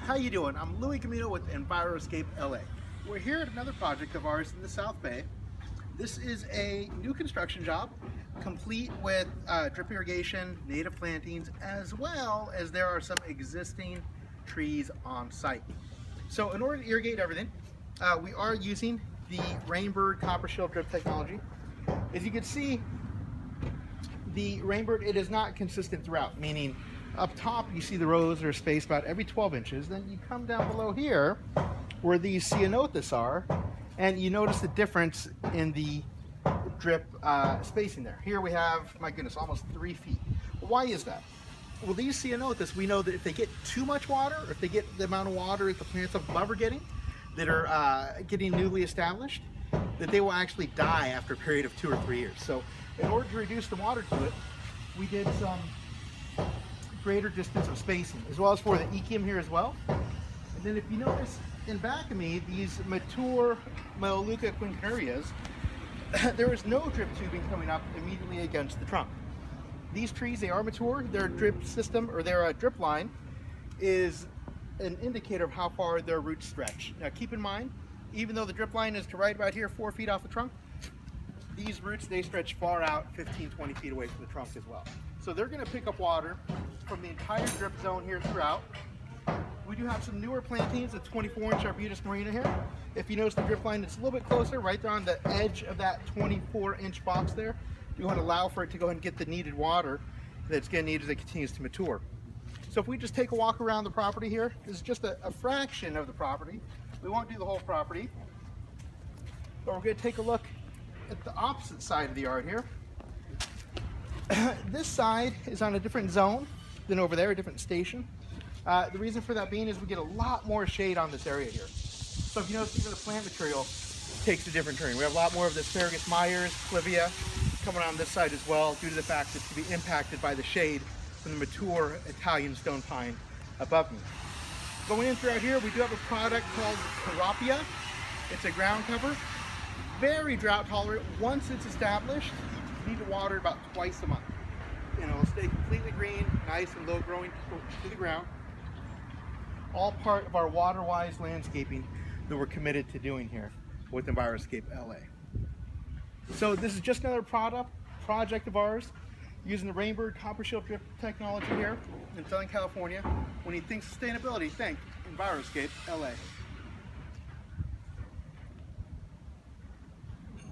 How you doing? I'm Louie Gamino with Enviroscape LA. We're here at another project of ours in the South Bay. This is a new construction job, complete with drip irrigation, native plantings, as well as there are some existing trees on site. So in order to irrigate everything, we are using the Rain Bird Copper Shield drip technology. As you can see, the Rain Bird, it is not consistent throughout, meaning up top you see the rows are spaced about every 12 inches. Then you come down below here where these ceanothus are, and you notice the difference in the drip spacing there. Here we have, my goodness, almost 3 feet. Why is that? Well, these ceanothus, we know that if they get too much water, or if they get the amount of water that the plants above are getting, that are getting newly established, that they will actually die after a period of 2 or 3 years. So in order to reduce the water to it, we did some greater distance of spacing, as well as for the echium here as well. And then if you notice in back of me, these mature Melaleuca quinquennarias, there is no drip tubing coming up immediately against the trunk. These trees, they are mature. Their drip system, or their drip line, is an indicator of how far their roots stretch. Now keep in mind, even though the drip line is to right about here, 4 feet off the trunk, these roots, they stretch far out, 15, 20 feet away from the trunk as well. So they're going to pick up water from the entire drip zone here throughout. We do have some newer plantings, a 24-inch Arbutus marina here. If you notice the drip line, it's a little bit closer, right there on the edge of that 24-inch box there. You want to allow for it to go ahead and get the needed water that's going to need as it continues to mature. So if we just take a walk around the property here, this is just a fraction of the property. We won't do the whole property, but we're going to take a look at the opposite side of the yard here. This side is on a different zone than over there, a different station. The reason for that being is we get a lot more shade on this area here. So if you notice, even the plant material takes a different turn. We have a lot more of the asparagus Myers, Clivia coming on this side as well, due to the fact that it's to be impacted by the shade from the mature Italian stone pine above me. Going in throughout here, we do have a product called Carapia. It's a ground cover, very drought tolerant. Once it's established, you need to water about twice a month. And it'll stay completely green, nice and low growing to the ground. All part of our water-wise landscaping that we're committed to doing here with Enviroscape LA. So this is just another project of ours using the Rain Bird Copper Shield drip technology here in Southern California. When you think sustainability, think Enviroscape LA.